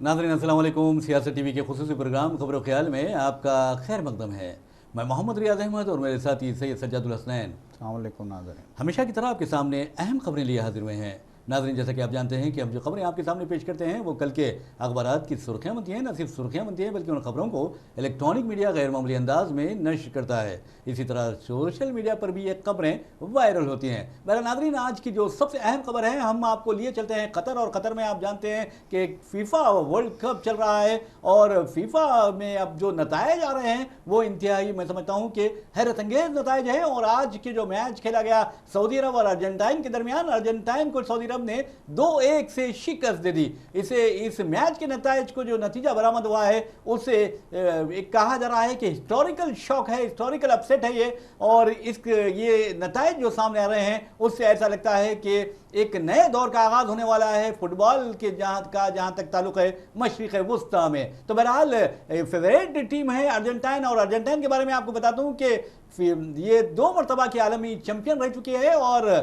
नाज़रीन अस्सलाम वालेकुम। सियासत टीवी के खुसूसी प्रोग्राम खबर ख्याल में आपका खैर मकदम है। मैं मोहम्मद रियाज अहमद और मेरे साथी सैयद सज्जादुल हसनैन अस्सलाम वालेकुम नाज़रीन। हमेशा की तरह आपके सामने अहम खबरें लिए हाजिर हुए हैं। नाज़रीन, जैसा कि आप जानते हैं कि हम जो खबरें आपके सामने पेश करते हैं वो कल के अखबारात की सुर्खियाँ बनती हैं। न सिर्फ सुर्खियाँ बनती हैं बल्कि उन खबरों को इलेक्ट्रॉनिक मीडिया गैर मामूली अंदाज में नश्र करता है। इसी तरह सोशल मीडिया पर भी ये खबरें वायरल होती हैं। बहरहाल नाज़रीन, आज की जो सबसे अहम खबर है, हम आपको लिए चलते हैं कतर। और कतर में आप जानते हैं कि फीफा वर्ल्ड कप चल रहा है और फीफा में अब जो नतायज आ रहे हैं वो इंतहाई, मैं समझता हूँ कि हैरत अंगेज नतायज है। और आज के जो मैच खेला गया सऊदी अरब और अर्जेंटाइन के दरमियान, अर्जेंटाइन को सऊदी अरब ने 2-1 से शिकस्त दे दी। इस मैच के नतायज को जो नतीजा बरामद हुआ है उससे एक कहा जा रहा है कि हिस्टोरिकल शॉक है, हिस्टोरिकल अपसेट है ये। और ये नतायज जो सामने आ रहे हैं उससे ऐसा लगता है कि एक नए दौर का आगाज होने वाला है फुटबॉल के जहां तक ताल्लुक है मशरिक वुस्ता में। तो बहरहाल फेवरेट टीम है अर्जेंटाइन। और अर्जेंटाइन के बारे में आपको बताता हूं कि ये 2 मरतबा की आलमी चैंपियन रह चुकी है और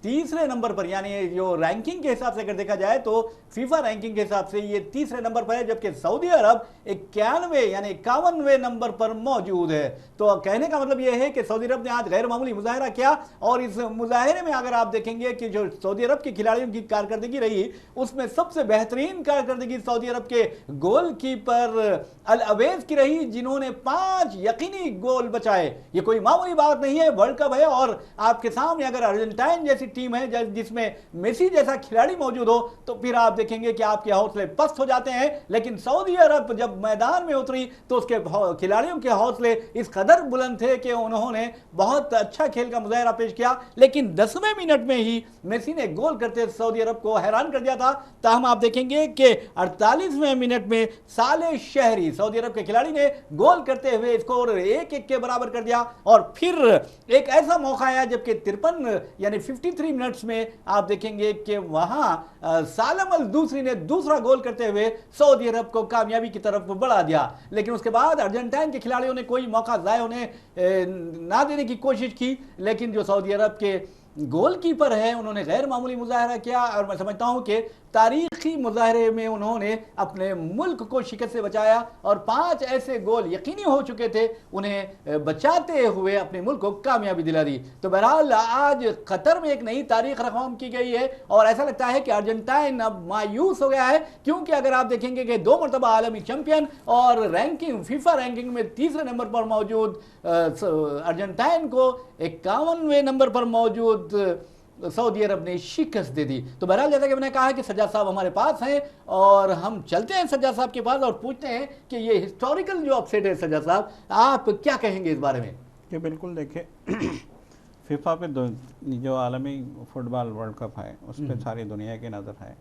तीसरे नंबर पर, यानी जो रैंकिंग के हिसाब से अगर देखा जाए तो फीफा रैंकिंग के हिसाब से ये तीसरे नंबर पर है, जबकि सऊदी अरब 91 यानी 51वें नंबर पर मौजूद है। तो कहने का मतलब यह है कि सऊदी अरब ने आज गैर मामूली मुजाहरा किया। और इस मुजाहरे में अगर आप देखेंगे कि जो सऊदी अरब के खिलाड़ियों की कारकर्दगी रही उसमें सबसे बेहतरीन कारकर्दगी सऊदी अरब के गोलकीपर अल अवेज की रही, जिन्होंने 5 यकीनी गोल बचाए। ये कोई मामूली बात नहीं है, वर्ल्ड कप है। और आपके सामने अगर अर्जेंटाइन जैसी टीम है जिसमें मेसी जैसा खिलाड़ी मौजूद हो तो फिर आप देखेंगे कि आपके हौसले पस्त हो जाते हैं। लेकिन सऊदी अरब जब मैदान में उतरी तो उसके खिलाड़ियों के हौसले इस कदर बुलंद थे कि उन्होंने बहुत अच्छा खेल का मुजाहरा पेश किया। लेकिन 10वें मिनट में ही मेसी ने गोल करते सऊदी अरब को हैरान कर दिया था। ताहम आप देखेंगे कि 48वें मिनट में साले शहरी सऊदी अरब के खिलाड़ी ने गोल करते हुए स्कोर 1-1 के बराबर कर दिया। और फिर एक ऐसा मौका आया जबकि 53 यानी 53 मिनट्स में आप देखेंगे कि वहां सालम अल दूसरी ने दूसरा गोल करते हुए सऊदी अरब को कामयाबी की तरफ बढ़ा दिया। लेकिन उसके बाद अर्जेंटाइन के खिलाड़ियों ने कोई मौका जाया होने ना देने की कोशिश की। लेकिन जो सऊदी अरब के गोलकीपर है उन्होंने गैर मामूली मुजाहरा किया। और मैं समझता हूं कि तारीखी मुजाहरे में उन्होंने अपने मुल्क को शिकस्त से बचाया और 5 ऐसे गोल यकीनी हो चुके थे, उन्हें बचाते हुए अपने मुल्क को कामयाबी दिला दी। तो बहरहाल आज कतर में एक नई तारीख रकम की गई है और ऐसा लगता है कि अर्जेंटाइन अब मायूस हो गया है, क्योंकि अगर आप देखेंगे कि 2 मरतबा आलमी चैंपियन और रैंकिंग फीफा रैंकिंग में तीसरे नंबर पर मौजूद अर्जेंटाइन को 51वें नंबर पर मौजूद सऊदी अरब ने शिकस्त दे दी। तो बहरहाल जैसा कि मैंने कहा कि सज्जाद साहब हमारे पास हैं और हम चलते हैं सज्जाद साहब के पास और पूछते हैं कि ये हिस्टोरिकल जो अपसेट है, सज्जाद साहब आप क्या कहेंगे इस बारे में? कि बिल्कुल देखिए फीफा पे जो आलमी फुटबॉल वर्ल्ड कप है उस पर सारी दुनिया की नज़र है।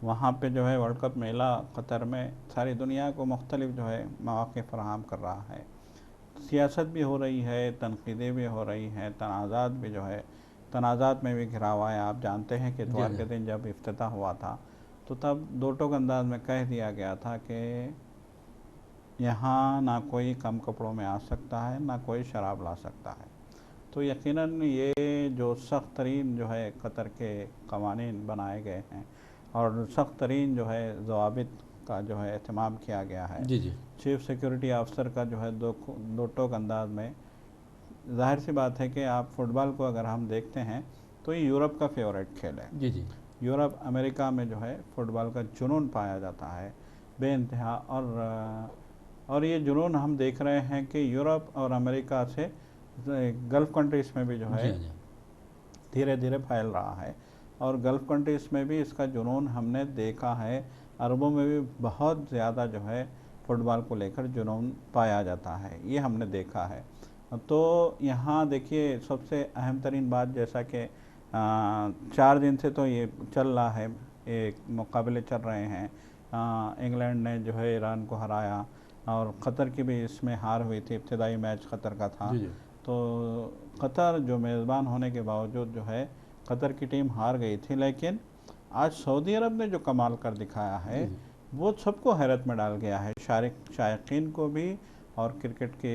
वहाँ पे जो है वर्ल्ड कप मेला कतर में सारी दुनिया को मुख्तलिफ जो है मौक़े फराहम कर रहा है। सियासत भी हो रही है, तनकीदें भी हो रही हैं, तनाज़ात भी जो है तनाज़ात में भी घिरा हुआ है। आप जानते हैं कि इतवार के दिन जब इफ्तिताह हुआ था तो तब दो टोक अंदाज में कह दिया गया था कि यहाँ ना कोई कम कपड़ों में आ सकता है ना कोई शराब ला सकता है। तो यकीनन ये जो सख्त तरीन जो है कतर के कवानीन बनाए गए हैं और सख्त तरीन जो है ज़वाबित का जो है एहतमाम किया गया है। जी जी। चीफ सिक्योरिटी अफसर का जो है दो टोक अंदाज में, जाहिर सी बात है कि आप फुटबॉल को अगर हम देखते हैं तो ये यूरोप का फेवरेट खेल है। जी जी। यूरोप अमेरिका में जो है फुटबॉल का जुनून पाया जाता है बेइंतहा। और ये जुनून हम देख रहे हैं कि यूरोप और अमेरिका से गल्फ़ कंट्रीज़ में भी जो है धीरे धीरे फैल रहा है। और गल्फ़ कंट्रीज़ में भी इसका जुनून हमने देखा है। अरबों में भी बहुत ज़्यादा जो है फ़ुटबॉल को लेकर जुनून पाया जाता है, ये हमने देखा है। तो यहाँ देखिए सबसे अहम तरीन बात, जैसा कि 4 दिन से तो ये चल रहा है, एक मुकाबले चल रहे हैं। इंग्लैंड ने जो है ईरान को हराया और क़तर की भी इसमें हार हुई थी, इब्तिदाई मैच क़तर का था। तो क़तर जो मेज़बान होने के बावजूद जो है क़तर की टीम हार गई थी। लेकिन आज सऊदी अरब ने जो कमाल कर दिखाया है वो सबको हैरत में डाल गया है, शायकीन को भी और क्रिकेट के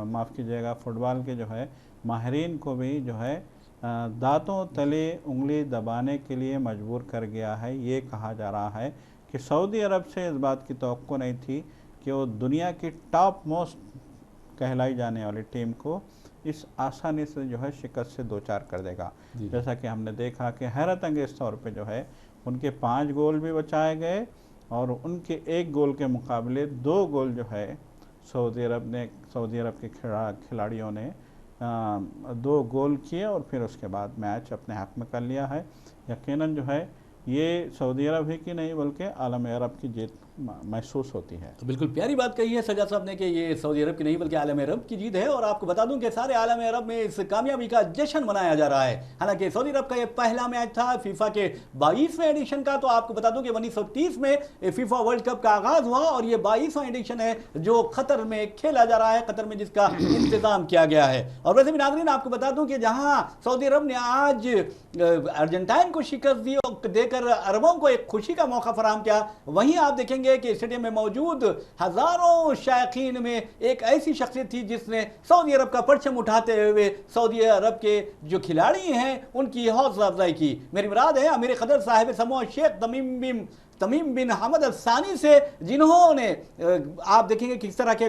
माफ़ कीजिएगा फुटबॉल के जो है माहिरीन को भी जो है दांतों तले उंगली दबाने के लिए मजबूर कर गया है। ये कहा जा रहा है कि सऊदी अरब से इस बात की तवक्को नहीं थी कि वो दुनिया की टॉप मोस्ट कहलाई जाने वाली टीम को इस आसानी से जो है शिकस्त से दो चार कर देगा। जैसा कि हमने देखा कि हैरत अंगेज तौर पे जो है उनके 5 गोल भी बचाए गए और उनके 1 गोल के मुकाबले 2 गोल जो है सऊदी अरब के खिलाड़ियों ने 2 गोल किए और फिर उसके बाद मैच अपने हक में कर लिया है। यकीनन जो है ये सऊदी अरब ही की नहीं बल्कि आलम अरब की जीत महसूस होती है। तो बिल्कुल प्यारी बात कही है सजा साहब ने कि ये सऊदी अरब की नहीं बल्कि आलम अरब की जीत है। और आपको बता दूं कि सारे आलम अरब में इस कामयाबी का जश्न मनाया जा रहा है। हालांकि सऊदी अरब का ये पहला मैच था फीफा के 22वें एडिशन का। तो आपको बता दूं कि 1930 में फीफा वर्ल्ड कप का आगाज हुआ और ये 22वां एडिशन है जो कतर में खेला जा रहा है, कतर में जिसका इंतजाम किया गया है। और वैसे भी नाज़रीन आपको बता दूं कि जहां सऊदी अरब ने आज अर्जेंटाइन को शिकस्त दी और देकर अरबों को एक खुशी का मौका फराहम किया, वहीं आप देखेंगे कि स्टेडियम में मौजूद हजारों शायकीन में एक ऐसी शख्सियत थी जिसने सऊदी अरब का परचम उठाते हुए सऊदी अरब के जो खिलाड़ी हैं उनकी हौसला अफजाई की। मेरी मुराद है अमीर कदर साहिब समो शेख तमीम बिन हमद अल सानी से, जिन्होंने आप देखेंगे किस तरह के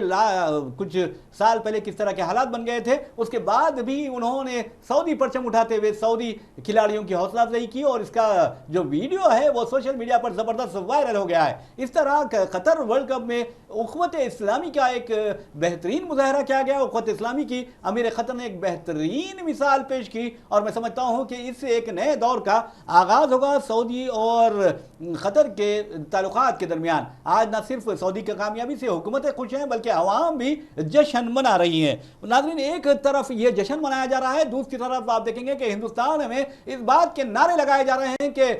कुछ साल पहले किस तरह के हालात बन गए थे, उसके बाद भी उन्होंने सऊदी परचम उठाते हुए सऊदी खिलाड़ियों की हौसला अफजाई की और इसका जो वीडियो है वो सोशल मीडिया पर ज़बरदस्त वायरल हो गया है। इस तरह कतर वर्ल्ड कप में उख़्वत इस्लामी का एक बेहतरीन मुजाहरा किया गया। उख़्वत इस्लामी की अमीर ख़तर ने एक बेहतरीन मिसाल पेश की और मैं समझता हूँ कि इससे एक नए दौर का आगाज़ होगा सऊदी और कतर के ताल्लुकात के दरमियान। आज न सिर्फ सऊदी की कामयाबी से हुकूमतें खुश हैं बल्कि अवाम भी जश्न मना रही हैं। नाज़रीन एक तरफ ये जश्न मनाया जा रहा है, दूसरी तरफ आप देखेंगे कि हिंदुस्तान में इस बात के नारे लगाए जा रहे हैं कि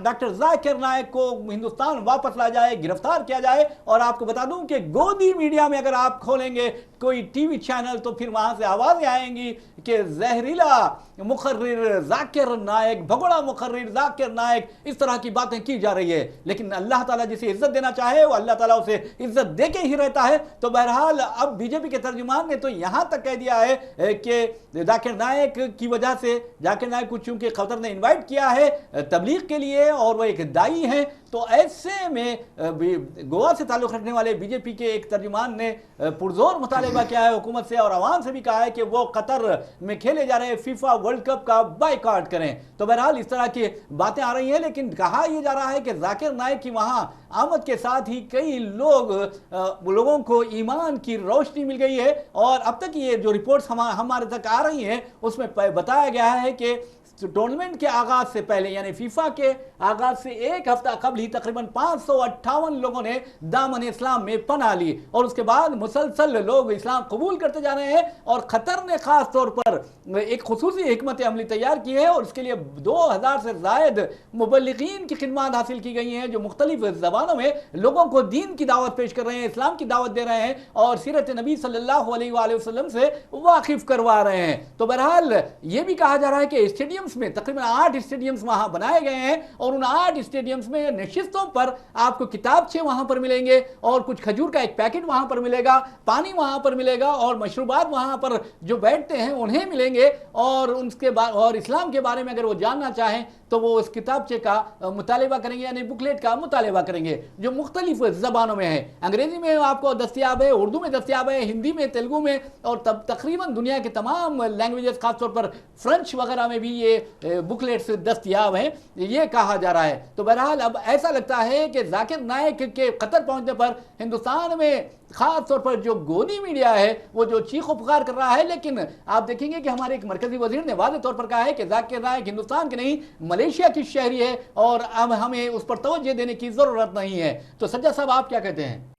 डॉक्टर जाकिर नाइक को हिंदुस्तान वापस लाया जाए, गिरफ्तार किया जाए। और आपको बता दूं कि गोदी मीडिया में अगर आप खोलेंगे कोई टीवी चैनल तो फिर वहां से आवाजें आएंगी कि जहरीला मुखर्रिर जाकिर नाइक, भगोड़ा मुखर्रिर जाकिर नाइक, इस तरह की बातें की जा रही है। लेकिन अल्लाह ताला जिसे इज्जत देना चाहे वो अल्लाह ताला उसे इज्जत दे के ही रहता है। तो बहरहाल अब बीजेपी के तर्जुमान ने तो यहां तक कह दिया है कि जाकिर नाइक की वजह से, जाकिर नाइक को चूंकि कतर ने इन्वाइट किया है तबलीग के लिए और वो एक दाई हैं, तो ऐसे में गोवा से ताल्लुक़ रखने वाले बीजेपी के एक तर्जुमान ने पुरजोर मुतालिबा किया है हुकूमत से और आवाम से भी कहा है कि वो कतर में खेले जा रहे फीफा वर्ल्ड कप का बायकॉट करें। तो बहरहाल इस तरह की बातें आ रही हैं, लेकिन कहा यह जा रहा है कि जाकिर नाइक की वहां आमद के साथ ही कई लोगों को ईमान की रोशनी मिल गई है। और अब तक ये जो रिपोर्ट्स हमारे तक आ रही हैं उसमें बताया गया है कि टूर्नामेंट के आगाज से पहले यानी फीफा के आगाज से एक हफ्ता कबल ही तकरीबन 558 लोगों ने दामन इस्लाम में पनाह ली और उसके बाद मुसलसल लोग इस्लाम कबूल करते जा रहे हैं। और कतर ने खास तौर पर एक खुसूसी हिकमत अमली तैयार की है और इसके लिए 2000 से जायद मुबल्लिगीन की खिदमत हासिल की गई हैं जो मुख्तलिफ ज़बानों में लोगों को दीन की दावत पेश कर रहे हैं, इस्लाम की दावत दे रहे हैं और सीरत नबी सल्लल्लाहु अलैहि वसल्लम से वाकिफ करवा रहे हैं। तो बहरहाल ये भी कहा जा रहा है कि स्टेडियम में तकरीबन 8 स्टेडियम्स वहां बनाए गए हैं और उन 8 स्टेडियम्स में नशिस्तों पर आपको किताबचे वहां पर मिलेंगे और कुछ खजूर का एक पैकेट वहां पर मिलेगा, पानी वहां पर मिलेगा और मशरूबात वहां पर जो बैठते हैं उन्हें मिलेंगे। और उसके बाद और इस्लाम के बारे में अगर वो जानना चाहें तो वो उस किताबचे का मुतालिबा करेंगे यानी बुकलेट का मुतालिबा करेंगे जो मुख्तलिफ ज़बानों में है। अंग्रेजी में आपको दस्तियाब है, उर्दू में दस्तियाब है, हिंदी में, तेलुगु में और तब तकरीबन दुनिया के तमाम लैंग्वेजेस खासतौर पर फ्रेंच वगैरह में भी ये बुकलेट्स दस्तियाब हैं, ये कहा जा रहा है। तो बहरहाल अब ऐसा लगता है कि जाकिर नाइक के कतर पहुंचने पर हिंदुस्तान में खास तौर पर जो गोदी मीडिया है वो जो चीखो पुकार कर रहा है, लेकिन आप देखेंगे कि हमारे एक मरकजी वजीर ने वाज़ेह तौर पर कहा है कि जाकिर नाइक हिंदुस्तान की नहीं मलेशिया की शहरी है और अब हमें उस पर तवज्जो देने की ज़रूरत नहीं है। तो सज्जा साहब आप क्या कहते हैं?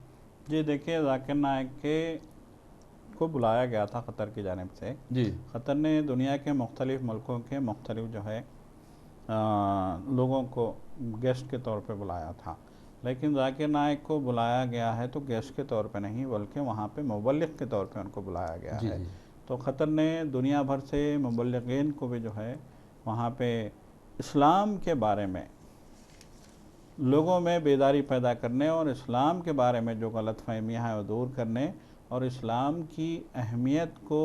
जी देखिए, जाकिर नाइक को बुलाया गया था कतर की जानिब से जी। कतर ने दुनिया के मुख्तलिफ मुल्कों के मुख्तलिफ जो है लोगों को गेस्ट के तौर पे बुलाया था, लेकिन जाकिर नाइक को बुलाया गया है तो गेस्ट के तौर पे नहीं बल्कि वहाँ पे मुबल्लिग के तौर पे उनको बुलाया गया है। तो कतर ने दुनिया भर से मुबल्लिगीन को भी जो है वहाँ पे इस्लाम के बारे में लोगों में बेदारी पैदा करने और इस्लाम के बारे में जो गलतफहमियाँ हैं वो दूर करने और इस्लाम की अहमियत को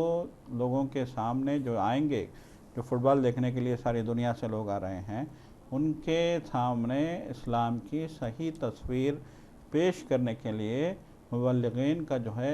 लोगों के सामने जो आएंगे, जो फुटबॉल देखने के लिए सारी दुनिया से लोग आ रहे हैं, उनके सामने इस्लाम की सही तस्वीर पेश करने के लिए मुबल्लिगीन का जो है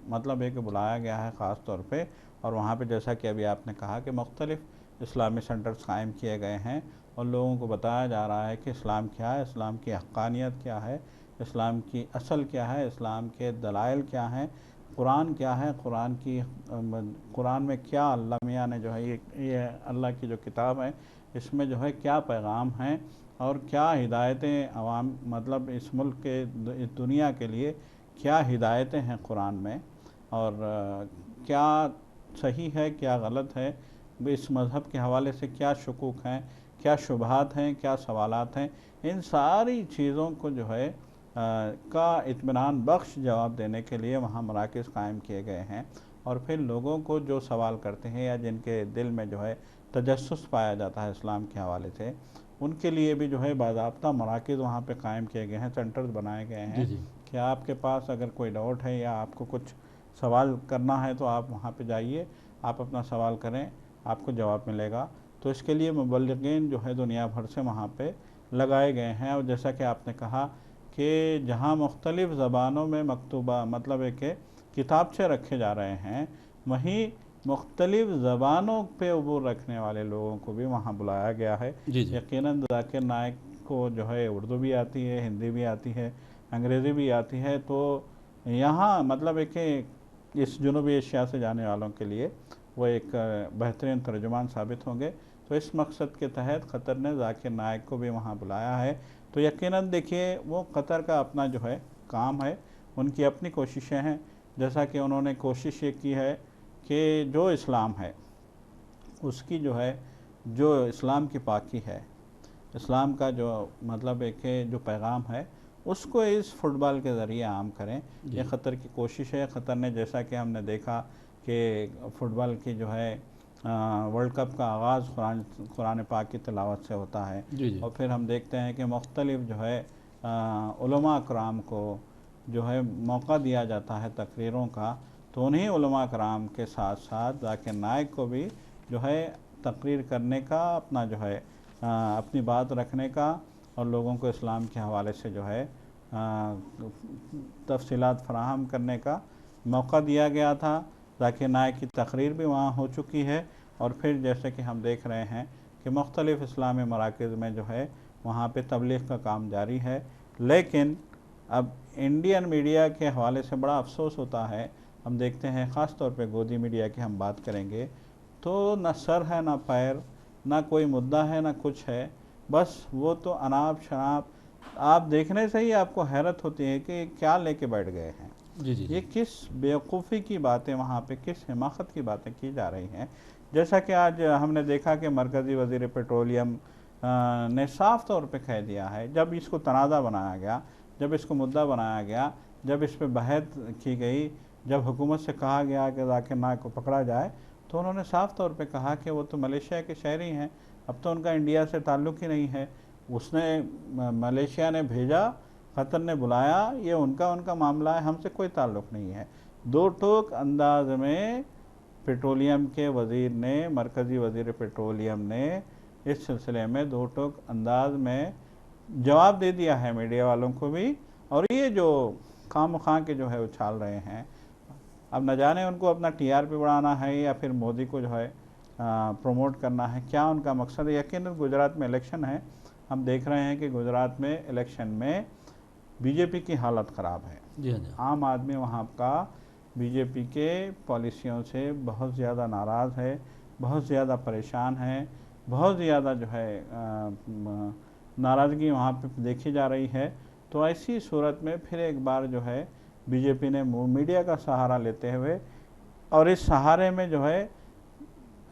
मतलब है कि बुलाया गया है ख़ास तौर पे। और वहाँ पे जैसा कि अभी आपने कहा कि मुख्तलिफ़ इस्लामी सेंटर्स कायम किए गए हैं और लोगों को बताया जा रहा है कि इस्लाम क्या है, इस्लाम की हक़ानियत क्या है, इस्लाम की असल क्या है, इस्लाम के दलाइल क्या हैं, कुरान क्या है, कुरान में क्या अल्लाह मियाँ ने जो है ये अल्लाह की जो किताब है इसमें जो है क्या पैगाम हैं और क्या हिदायतें अवाम मतलब इस मुल्क के इस दुनिया के लिए क्या हिदायतें हैं कुरान में, और क्या सही है क्या गलत है, इस मज़हब के हवाले से क्या शुकूक हैं, क्या शुबहात हैं, क्या सवालात हैं, इन सारी चीज़ों को जो है का इत्मीनान बख्श जवाब देने के लिए वहाँ मराकज़ कायम किए गए हैं। और फिर लोगों को जो सवाल करते हैं या जिनके दिल में जो है तजस्सुस पाया जाता है इस्लाम के हवाले से, उनके लिए भी जो है बाज़ाब्ता मराकज़ वहाँ पे कायम किए गए हैं, सेंटर्स बनाए गए हैं कि आपके पास अगर कोई डाउट है या आपको कुछ सवाल करना है तो आप वहाँ पे जाइए, आप अपना सवाल करें, आपको जवाब मिलेगा। तो इसके लिए मुबल्लिगीन जो है दुनिया भर से वहाँ पे लगाए गए हैं। और जैसा कि आपने कहा कि जहाँ मुख्तलिफ़ ज़बानों में मकतूबा मतलब है कि किताबचे रखे जा रहे हैं, वहीं मुख्तलिफ़ ज़बानों पे अबूर रखने वाले लोगों को भी वहाँ बुलाया गया है। यकीनन ज़ाकिर नाइक को जो है उर्दू भी आती है, हिंदी भी आती है, अंग्रेज़ी भी आती है, तो यहाँ मतलब है कि इस जनूबी एशिया से जाने वालों के लिए वो एक बेहतरीन तर्जुमान साबित होंगे। तो इस मकसद के तहत क़तर ने ज़ाकिर नाइक को भी वहाँ बुलाया है। तो यकीनन देखिए वो क़तर का अपना जो है काम है, उनकी अपनी कोशिशें हैं। जैसा कि उन्होंने कोशिश ये की है कि जो इस्लाम है उसकी जो है जो इस्लाम की पाकी है, इस्लाम का जो मतलब है कि जो पैगाम है उसको इस फुटबॉल के ज़रिए आम करें, ये क़तर की कोशिश है। क़तर ने जैसा कि हमने देखा कि फ़ुटबॉल की जो है वर्ल्ड कप का आगाज़ कुरान पाक की तिलावत से होता है और फिर हम देखते हैं कि मुख्तलिफ़ जो है उलमा कराम को जो है मौका दिया जाता है तकरीरों का, तो उन्हीं उलमा कराम के साथ साथ ज़ाकिर नाइक को भी जो है तकरीर करने का अपना जो है अपनी बात रखने का और लोगों को इस्लाम के हवाले से जो है तफसीलात फराहम करने का मौका दिया गया था। ज़ाकिर नाइक की तकरीर भी वहाँ हो चुकी है और फिर जैसे कि हम देख रहे हैं कि मुख्तलिफ़ इस्लामी मराकज़ में जो है वहाँ पे तबलीग का काम जारी है। लेकिन अब इंडियन मीडिया के हवाले से बड़ा अफसोस होता है, हम देखते हैं ख़ास तौर पे गोदी मीडिया की हम बात करेंगे तो न सर है ना पैर, ना कोई मुद्दा है ना कुछ है, बस वो तो अनाप शनाप आप देखने से ही आपको हैरत होती है कि क्या लेके बैठ गए हैं। ये किस बेवकूफ़ी की बातें वहाँ पे किस हिमाकत की बातें की जा रही हैं। जैसा कि आज हमने देखा कि मरकज़ी वज़ीर पेट्रोलियम ने साफ़ तौर पे कह दिया है, जब इसको तनाज़ा बनाया गया, जब इसको मुद्दा बनाया गया, जब इस पर बहस की गई, जब हुकूमत से कहा गया कि ज़ाकिर नाइक को पकड़ा जाए, तो उन्होंने साफ़ तौर पे कहा कि वो तो मलेशिया के शहरी हैं, अब तो उनका इंडिया से ताल्लुक़ ही नहीं है। उसने मलेशिया ने भेजा, क़तर ने बुलाया, ये उनका मामला है, हमसे कोई ताल्लुक़ नहीं है। दो टोक अंदाज में पेट्रोलियम के वज़ीर ने, मरकज़ी वज़ीर पेट्रोलियम ने इस सिलसिले में दो टोक अंदाज में जवाब दे दिया है मीडिया वालों को भी। और ये जो खाम-ख़वाह के जो है उछाल रहे हैं, अब न जाने उनको अपना टीआरपी बढ़ाना है या फिर मोदी को जो है प्रमोट करना है, क्या उनका मकसद है। यकीनन गुजरात में इलेक्शन है, हम देख रहे हैं कि गुजरात में इलेक्शन में बीजेपी की हालत ख़राब है। आम आदमी वहाँ का बीजेपी के पॉलिसियों से बहुत ज़्यादा नाराज़ है, बहुत ज़्यादा परेशान है, बहुत ज़्यादा जो है नाराज़गी वहाँ पे देखी जा रही है। तो ऐसी सूरत में फिर एक बार जो है बीजेपी ने मीडिया का सहारा लेते हुए, और इस सहारे में जो है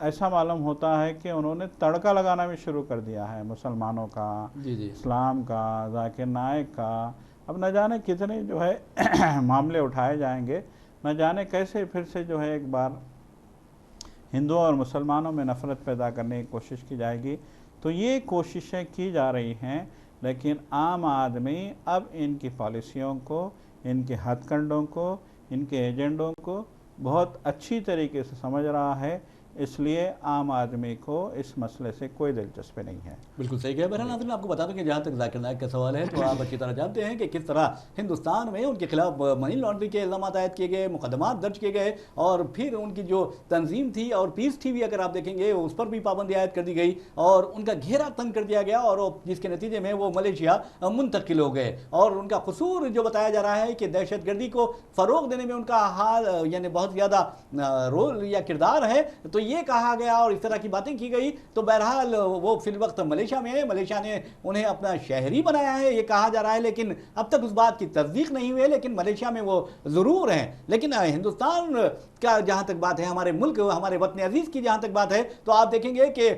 ऐसा मालूम होता है कि उन्होंने तड़का लगाना भी शुरू कर दिया है मुसलमानों का, इस्लाम का, ज़ाकिर नाइक का। अब न जाने कितने जो है मामले उठाए जाएंगे, न जाने कैसे फिर से जो है एक बार हिंदुओं और मुसलमानों में नफ़रत पैदा करने की कोशिश की जाएगी। तो ये कोशिशें की जा रही हैं, लेकिन आम आदमी अब इनकी पॉलिसियों को, इनके हथकंडों को, इनके एजेंडों को बहुत अच्छी तरीके से समझ रहा है इसलिए आम आदमी को इस मसले से कोई दिलचस्पी नहीं है। बिल्कुल सही कहा। बहरहाल नाज़रीन, आपको बता दूं कि जहाँ तक जाकिर नाइक का सवाल है तो आप अच्छी तरह जानते हैं कि किस तरह हिंदुस्तान में उनके खिलाफ मनी लॉन्ड्रिंग के इल्ज़ाम आयद किए गए, मुकदमात दर्ज किए गए, और फिर उनकी जो तंजीम थी और पीस टीवी अगर आप देखेंगे उस पर भी पाबंदी आयद कर दी गई और उनका घेरा तंग कर दिया गया, और जिसके नतीजे में वो मलेशिया मुंतकिल हो गए। और उनका कसूर जो बताया जा रहा है कि दहशतगर्दी को फ़रोग देने में उनका हाल यानी बहुत ज़्यादा रोल या किरदार है, तो ये कहा गया और इस तरह की बातें की गई। तो बहरहाल वो फिल वक्त मलेशिया में है, मलेशिया ने उन्हें अपना शहरी बनाया है ये कहा जा रहा है, लेकिन अब तक उस बात की तस्दीक नहीं हुई है, लेकिन मलेशिया में वो ज़रूर हैं। लेकिन हिंदुस्तान का जहाँ तक बात है, हमारे मुल्क हमारे वतन अजीज़ की जहाँ तक बात है, तो आप देखेंगे कि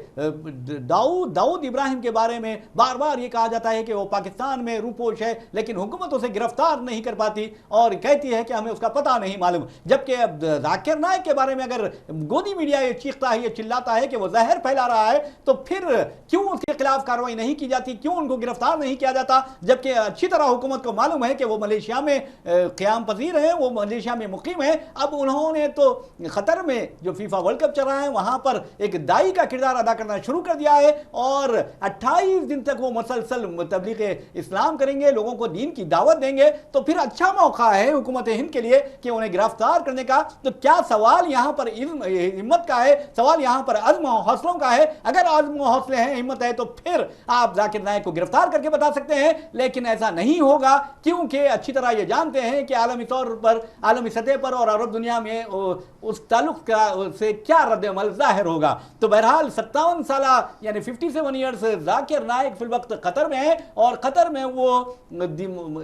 दाऊद इब्राहिम के बारे में बार बार ये कहा जाता है कि वो पाकिस्तान में रूपोश है, लेकिन हुकूमत उसे गिरफ्तार नहीं कर पाती और कहती है कि हमें उसका पता नहीं मालूम। जबकि अब जाकिर नाइक के बारे में अगर गोदी मीडिया ये चीखता है, ये चिल्लाता है कि वो जहर फैला रहा है, तो फिर क्यों उसके खिलाफ कार्रवाई नहीं की जाती, क्यों उनको गिरफ्तार नहीं किया जाता? जबकि अच्छी तरह हुकूमत को मालूम है कि वो मलेशिया में क़याम पजीर है, वो मलेशिया में मुकीम है। अब उन्होंने तो कतर में जो फीफा वर्ल्ड कप चल रहा है वहां पर एक दाई का किरदार अदा करना शुरू कर दिया है और 28 दिन तक वो मुसलसल तबलीग इस्लाम करेंगे, लोगों को दीन की दावत देंगे। तो फिर अच्छा मौका है हुकूमत हिंद के लिए कि उन्हें गिरफ्तार करने का। तो क्या सवाल यहाँ पर हिम्मत का है, सवाल यहाँ पर अज़्म और हौसलों का है। अगर अज़्म और हौसले हैं, हिम्मत है, तो फिर आप जाकिर नाइक को गिरफ्तार करके बता सकते हैं, लेकिन ऐसा नहीं होगा क्योंकि अच्छी तरह ये जानते हैं कि आलमी तौर पर, आलमी सतह पर और अरब दुनिया में उस ताल्लुक का से क्या रद्द-ए-अमल जाहिर होगा। तो बहरहाल 57 साल यानी 57 ईयर्स जाकिर नाइक फिल वक्त कतर में है और कतर में वो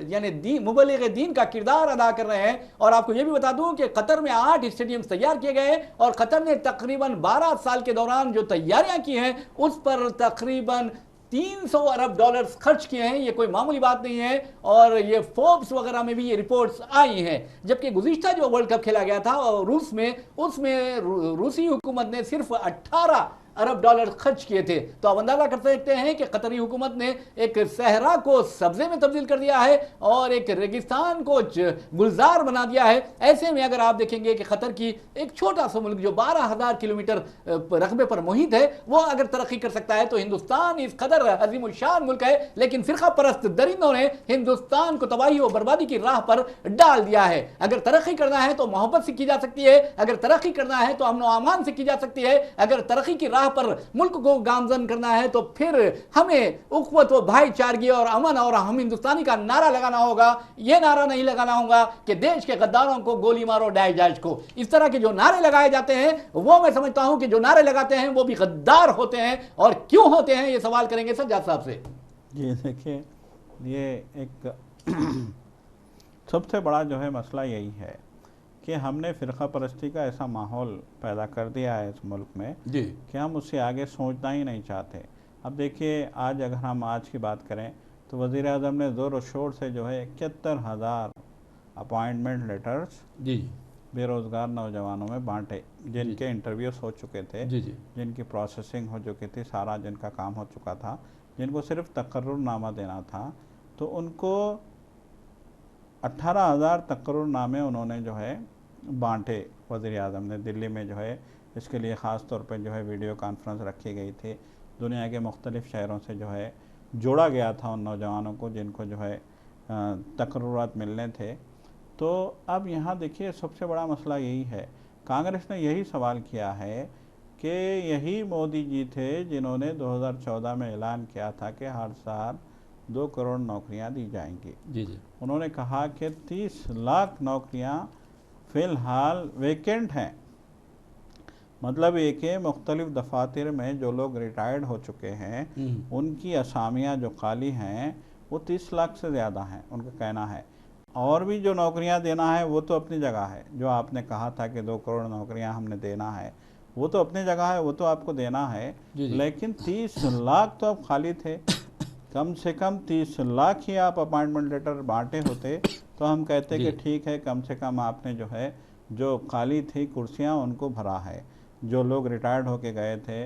यानी मुबल्लिग दीन का किरदार अदा कर रहे हैं। और आपको ये भी बता दूं कि कतर में 8 स्टेडियम तैयार किए गए और कतर ने तकरीबन 12 साल के दौरान जो तैयारियां की हैं उस पर तकरीबन 300 अरब डॉलर्स खर्च किए हैं। ये कोई मामूली बात नहीं है और ये फोर्ब्स वगैरह में भी ये रिपोर्ट्स आई हैं। जबकि गुज़िश्ता जो वर्ल्ड कप खेला गया था रूस में, उसमें रूसी हुकूमत ने सिर्फ 18 अरब डॉलर खर्च किए थे। तो आप अंदाजा कर सकते हैं कि कतरी हुकूमत ने एक सहरा को सब्जे में तब्दील कर दिया है और एक रेगिस्तान को गुलजार बना दिया है। ऐसे में अगर आप देखेंगे कि कतर की एक छोटा सा मुल्क जो 12,000 किलोमीटर रकबे पर मुहित है, वो अगर तरक्की कर सकता है तो हिंदुस्तान इस कदर अजीम शान मुल्क है। लेकिन फिरका परस्त दरिंदों ने हिंदुस्तान को तबाही और बर्बादी की राह पर डाल दिया है। अगर तरक्की करना है तो मोहब्बत से की जा सकती है, अगर तरक्की करना है तो अमन व अमान से की जा सकती है, अगर तरक्की की पर मुल्क को गामजन करना है तो फिर हमें उखवत व भाईचारगी और अमन और हम हिंदुस्तानी का नारा लगाना होगा। यह नारा नहीं लगाना होगा कि देश के गद्दारों को गोली मारो डाइजाज को। इस तरह के जो नारे लगाए जाते हैं वो मैं समझता हूं कि जो नारे लगाते हैं वो भी गद्दार होते हैं। और क्यों होते हैं ये सवाल करेंगे सज्जाद साहब से। जी देखिए, ये एक सबसे बड़ा जो है मसला यही है कि हमने फ़िरक़ा परस्ती का ऐसा माहौल पैदा कर दिया है इस मुल्क में जी कि हम उससे आगे सोचना ही नहीं चाहते। अब देखिए, आज अगर हम आज की बात करें तो वज़ीर आज़म ने ज़ोर शोर से जो है 71,000 अपॉइंटमेंट लेटर्स जी बेरोज़गार नौजवानों में बांटे, जिनके इंटरव्यूज़ हो चुके थे जी जिनकी प्रोसेसिंग हो चुकी थी, सारा जिनका काम हो चुका था, जिनको सिर्फ तकर्रुरनामा देना था, तो उनको 18,000 तकर्रुरनामे उन्होंने जो है बांटे। वज़ीर आज़म ने दिल्ली में जो है इसके लिए ख़ास तौर पे जो है वीडियो कॉन्फ्रेंस रखी गई थी। दुनिया के मुख्तलिफ़ शहरों से जो है जोड़ा गया था उन नौजवानों को जिनको जो है तकर्रुरात मिलने थे। तो अब यहाँ देखिए, सबसे बड़ा मसला यही है, कांग्रेस ने यही सवाल किया है कि यही मोदी जी थे जिन्होंने 2014 में ऐलान किया था कि हर साल 2 करोड़ नौकरियां दी जाएंगी। जी जी। उन्होंने कहा कि 30 लाख नौकरियां फ़िलहाल वेकेंट हैं। मतलब ये कि मुख्तलिफ दफातर में जो लोग रिटायर्ड हो चुके हैं उनकी असामियां जो खाली हैं वो 30 लाख से ज़्यादा हैं, उनका कहना है। और भी जो नौकरियां देना है वो तो अपनी जगह है, जो आपने कहा था कि 2 करोड़ नौकरियां हमने देना है वो तो अपनी जगह है, वो तो आपको देना है। लेकिन 30 लाख तो अब खाली थे। कम से कम 30 लाख ही आप अपॉइंटमेंट लेटर बांटे होते तो हम कहते कि ठीक है, कम से कम आपने जो है जो खाली थी कुर्सियां उनको भरा है। जो लोग रिटायर्ड होके गए थे,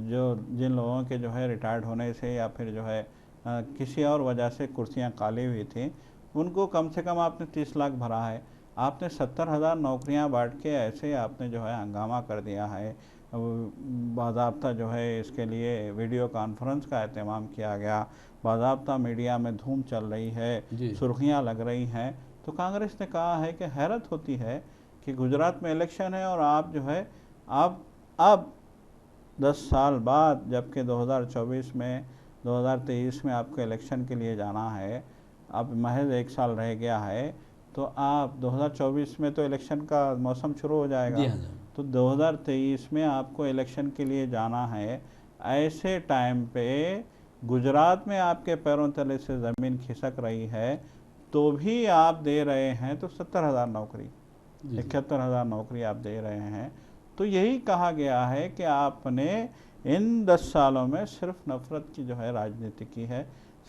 जो जिन लोगों के जो है रिटायर्ड होने से या फिर जो है किसी और वजह से कुर्सियां खाली हुई थी, उनको कम से कम आपने 30 लाख भरा है। आपने 70,000 नौकरियां बांट के ऐसे आपने जो है हंगामा कर दिया है। बाज़ाब्ता जो है इसके लिए वीडियो कॉन्फ्रेंस का एहतमाम किया गया, बाज़ाब्ता मीडिया में धूम चल रही है, सुर्खियाँ लग रही हैं। तो कांग्रेस ने कहा है कि हैरत होती है कि गुजरात में इलेक्शन है और आप जो है अब 10 साल बाद, जबकि 2024 में 2023 में आपको इलेक्शन के लिए जाना है, अब महज 1 साल रह गया है, तो आप 2024 में तो इलेक्शन का मौसम शुरू हो जाएगा, तो 2023 में आपको इलेक्शन के लिए जाना है। ऐसे टाइम पे गुजरात में आपके पैरों तले से ज़मीन खिसक रही है, तो भी आप दे रहे हैं तो 70,000 नौकरी, 71,000 नौकरी आप दे रहे हैं। तो यही कहा गया है कि आपने इन 10 सालों में सिर्फ नफ़रत की जो है राजनीति की है,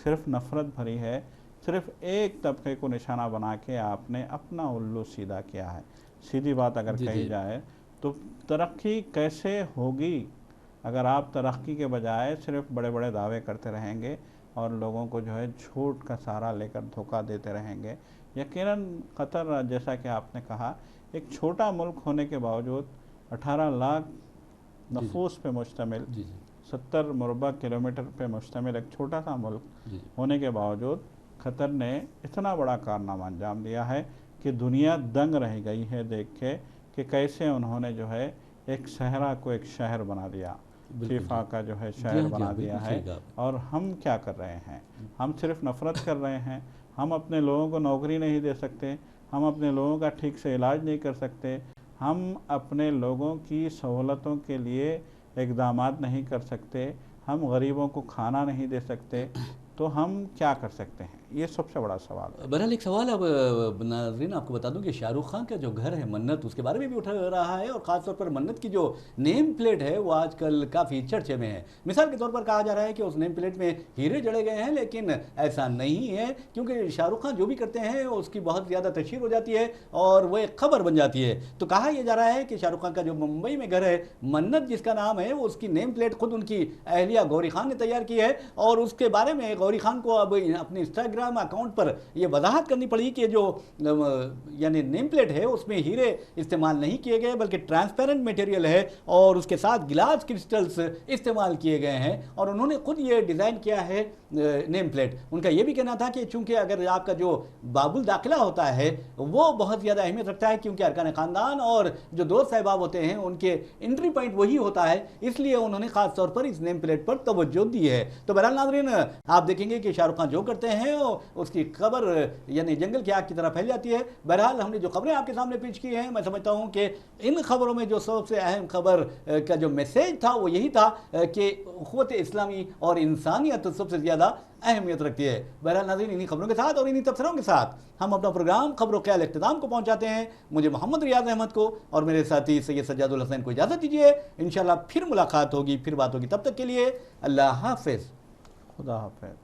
सिर्फ नफ़रत भरी है, सिर्फ एक तबके को निशाना बना के आपने अपना उल्लू सीधा किया है। सीधी बात अगर कही जाए तो तरक्की कैसे होगी अगर आप तरक्की के बजाय सिर्फ बड़े बड़े दावे करते रहेंगे और लोगों को जो है झूठ का सहारा लेकर धोखा देते रहेंगे। यकीनन कतर, जैसा कि आपने कहा, एक छोटा मुल्क होने के बावजूद 18 लाख नफूस पे मुश्तमिल, 70 मुरबा किलोमीटर पे मुश्तमिल एक छोटा सा मुल्क होने के बावजूद कतर ने इतना बड़ा कारनामा अंजाम दिया है कि दुनिया दंग रह गई है देख के कि कैसे उन्होंने जो है एक सहरा को एक शहर बना दिया, फीफा का जो है शहर बना दिया है। और हम क्या कर रहे हैं? हम सिर्फ नफ़रत कर रहे हैं। हम अपने लोगों को नौकरी नहीं दे सकते, हम अपने लोगों का ठीक से इलाज नहीं कर सकते, हम अपने लोगों की सहूलतों के लिए इक़दामात नहीं कर सकते, हम गरीबों को खाना नहीं दे सकते, तो हम क्या कर सकते हैं? ये सबसे बड़ा सवाल है। बहरहाल एक सवाल अब नाज़रीन आपको बता दूं कि शाहरुख खान का जो घर है मन्नत, उसके बारे में भी उठा रहा है और ख़ासतौर पर मन्नत की जो नेम प्लेट है वो आजकल काफ़ी चर्चे में है। मिसाल के तौर पर कहा जा रहा है कि उस नेम प्लेट में हीरे जड़े गए हैं, लेकिन ऐसा नहीं है, क्योंकि शाहरुख खान जो भी करते हैं उसकी बहुत ज़्यादा तशहीर हो जाती है और वो एक खबर बन जाती है। तो कहा यह जा रहा है कि शाहरुख खान का जो मुंबई में घर है मन्नत जिसका नाम है, वो उसकी नेम प्लेट खुद उनकी अहलिया गौरी खान ने तैयार की है और उसके बारे में गौरी खान को अब अपने इंस्टाग्राम अकाउंट पर ये वजाहत करनी पड़ी कि जो यानी नेम प्लेट है उसमें हीरे इस्तेमाल नहीं किए गए बल्कि ट्रांसपेरेंट मटेरियल है और उसके साथ गिलास क्रिस्टल्स इस्तेमाल किए गए हैं और उन्होंने खुद ये डिज़ाइन किया है नेम प्लेट। उनका ये भी कहना था कि चूंकि अगर आपका जो बाबुल दाखिला होता है वो बहुत ज़्यादा अहमियत रखता है, क्योंकि अरकान ख़ानदान और जो दोस्त सहबाब होते हैं उनके एंट्री पॉइंट वही होता है, इसलिए उन्होंने ख़ास तौर पर इस नेम प्लेट पर तवज्जो दी है। तो बहरहाल नाज़रीन, आप देखेंगे कि शाहरुख खान जो करते हैं उसकी खबर यानी जंगल की आग की तरह फैल जाती है। बहरहाल हमने जो खबरें आपके सामने पेश की हैं, मैं समझता हूं कि इन खबरों में जो सबसे अहम खबर का जो मैसेज था वो यही था कि उख़्वत इस्लामी और इंसानियत सबसे ज़्यादा अहमियत रखती है। बहरहाल नाज़रीन, इन्हीं खबरों के साथ और इन्हीं तबसरों के साथ हम अपना प्रोग्राम खबरों ख्याल इख्तिताम को पहुंचाते हैं। मुझे मोहम्मद रियाज अहमद को और मेरे साथी सैयद सज्जादुल हसैन को इजाज़त दीजिए। इंशाअल्लाह फिर मुलाकात होगी, फिर बात होगी। तब तक के लिए अल्लाह हाफ़िज़। खुदा हाफ़िज़।